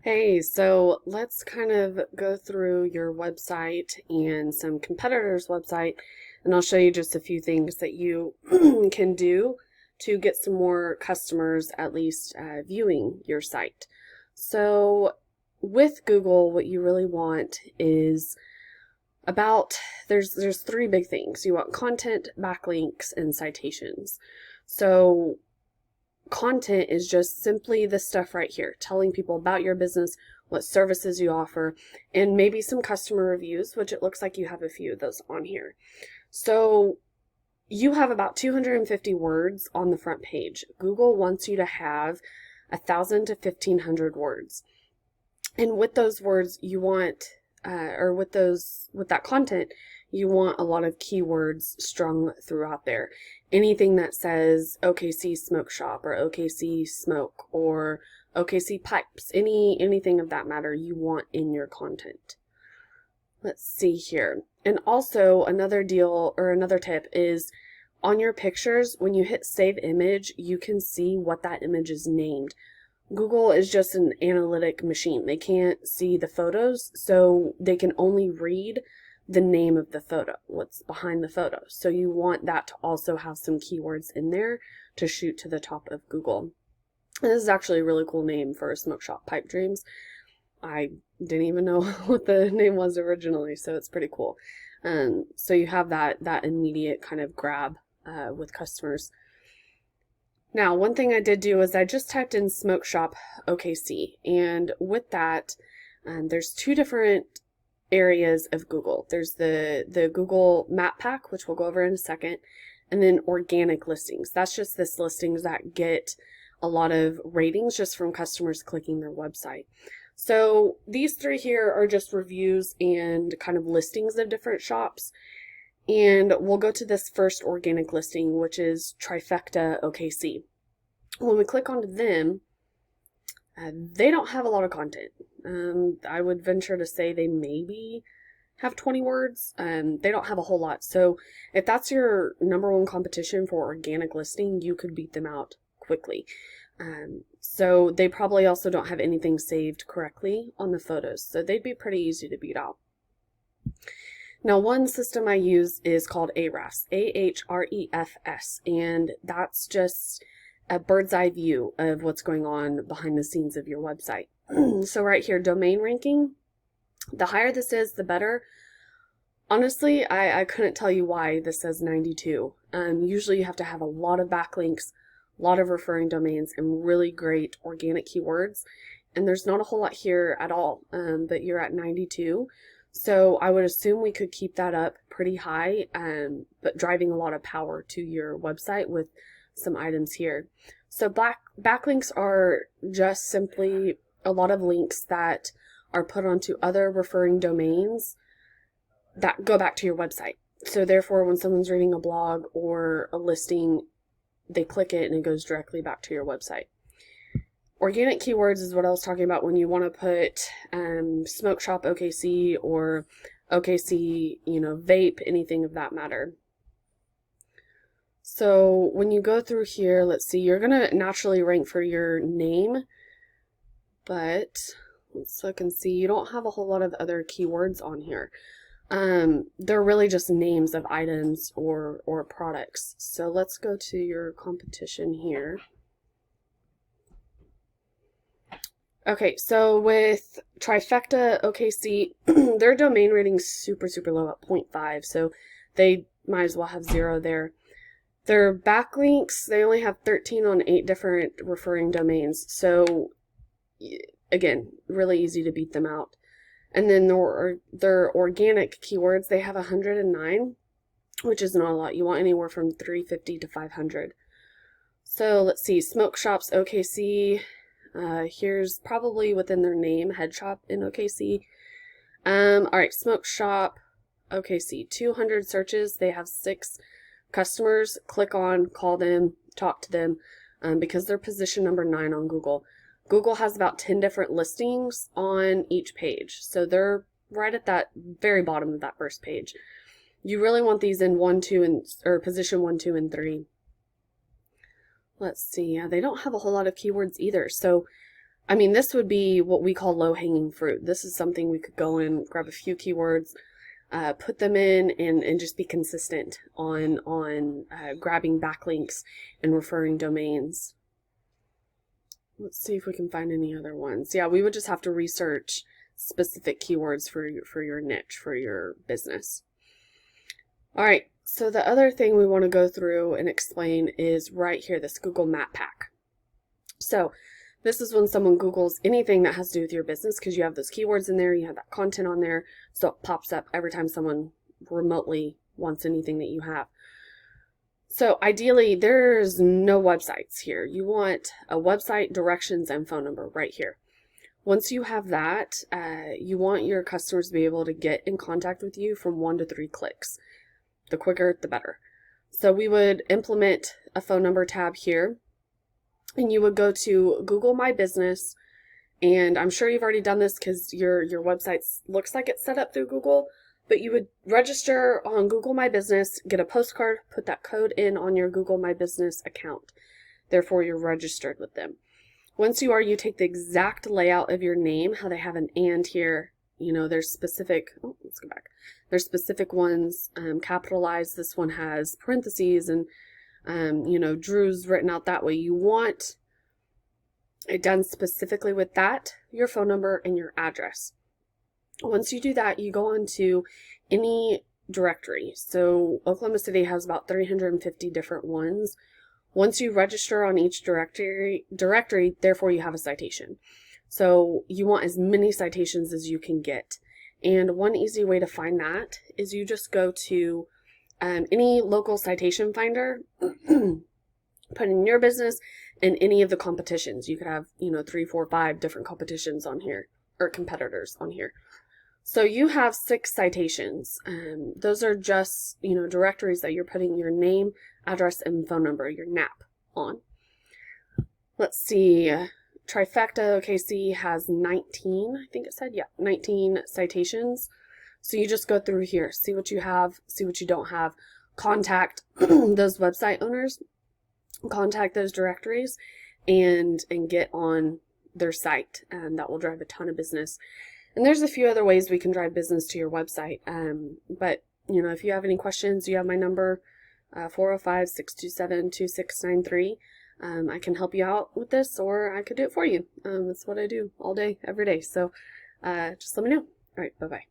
Hey, so let's kind of go through your website and some competitors' website, and I'll show you just a few things that you can do to get some more customers at least viewing your site. So with Google, what you really want is there's three big things. You want content, backlinks, and citations. So content is just simply the stuff right here, telling people about your business, what services you offer, and maybe some customer reviews, which it looks like you have a few of those on here. So you have about 250 words on the front page. Google wants you to have 1,000 to 1,500 words. And with those words, you want, with that content, you want a lot of keywords strung throughout there. Anything that says OKC Smoke Shop or OKC Smoke or OKC Pipes, anything of that matter you want in your content. Let's see here. And also another deal or another tip is on your pictures, when you hit save image, you can see what that image is named. Google is just an analytic machine. They can't see the photos, so they can only read the name of the photo, what's behind the photo. So you want that to also have some keywords in there to shoot to the top of Google. And this is actually a really cool name for a smoke shop, Pipe Dreams. I didn't even know what the name was originally, so it's pretty cool. So you have that immediate kind of grab with customers. Now, one thing I did do is I just typed in Smoke Shop OKC, and with that, there's two different areas of Google. There's the Google Map Pack, which we'll go over in a second, and then organic listings. That's just this listings that get a lot of ratings just from customers clicking their website. So these three here are just reviews and kind of listings of different shops. And we'll go to this first organic listing, which is Trifecta OKC. When we click onto them, they don't have a lot of content. I would venture to say they maybe have 20 words. They don't have a whole lot. So if that's your number one competition for organic listing, you could beat them out quickly. So they probably also don't have anything saved correctly on the photos. So they'd be pretty easy to beat out. Now, one system I use is called Ahrefs, Ahrefs, and that's just a bird's eye view of what's going on behind the scenes of your website. So right here, domain ranking, the higher this is, the better. Honestly, I couldn't tell you why this says 92. Usually you have to have a lot of backlinks, a lot of referring domains, and really great organic keywords. And there's not a whole lot here at all, but you're at 92. So I would assume we could keep that up pretty high, but driving a lot of power to your website with some items here. So backlinks are just simply a lot of links that are put onto other referring domains that go back to your website. So therefore, when someone's reading a blog or a listing, they click it and it goes directly back to your website. Organic keywords is what I was talking about when you want to put Smoke Shop OKC or OKC, vape, anything of that matter. So when you go through here, let's see, you're going to naturally rank for your name, but let's look and see. You don't have a whole lot of other keywords on here. They're really just names of items or products. So let's go to your competition here. Okay, so with Trifecta OKC, their domain rating's super low at 0.5, so they might as well have 0 there. Their backlinks, they only have 13 on 8 different referring domains, so again, really easy to beat them out. And then their organic keywords, they have 109, which is not a lot. You want anywhere from 350 to 500. So let's see, Smoke Shops OKC. Here's probably within their name, Head Shop in OKC. Alright, Smoke Shop OKC, 200 searches. They have 6 customers. Click on, call them, talk to them, because they're position number 9 on Google. Google has about 10 different listings on each page, so they're right at that very bottom of that first page. You really want these in 1, 2, or position 1, 2, and 3. Let's see, they don't have a whole lot of keywords either, so I mean, this would be what we call low-hanging fruit. This is something we could go in, grab a few keywords, put them in, and just be consistent on grabbing backlinks and referring domains. Let's see if we can find any other ones. Yeah, we would just have to research specific keywords for your niche, for your business. All right, so the other thing we want to go through and explain is right here, this Google Map Pack. So this is when someone Googles anything that has to do with your business, because you have those keywords in there, you have that content on there, so it pops up every time someone remotely wants anything that you have. So ideally, there's no websites here. You want a website, directions, and phone number right here. Once you have that, you want your customers to be able to get in contact with you from 1 to 3 clicks. The quicker, the better. So we would implement a phone number tab here, and you would go to Google My Business, and I'm sure you've already done this because your website looks like it's set up through Google, but you would register on Google My Business, get a postcard, put that code in on your Google My Business account. Therefore, you're registered with them. Once you are, you take the exact layout of your name, how they have an and here. You know, there's specific, let's go back. There's specific ones capitalized. This one has parentheses and, you know, Drew's written out that way. You want it done specifically with that, your phone number, and your address. Once you do that, you go on to any directory. So Oklahoma City has about 350 different ones. Once you register on each directory, therefore you have a citation. So you want as many citations as you can get. And one easy way to find that is you just go to any local citation finder, put in your business and any of the competitions. You could have, you know, 3, 4, 5 different competitions on here, or competitors on here. So you have 6 citations. Those are just, you know, directories that you're putting your name, address, and phone number, your NAP, on. Let's see. Trifecta OKC has 19, I think it said, yeah, 19 citations. So you just go through here, see what you have, see what you don't have, contact those website owners, contact those directories, and get on their site, and that will drive a ton of business. And there's a few other ways we can drive business to your website. But, you know, if you have any questions, you have my number, 405-627-2693. I can help you out with this, or I could do it for you. That's what I do all day, every day. So just let me know. All right, bye-bye.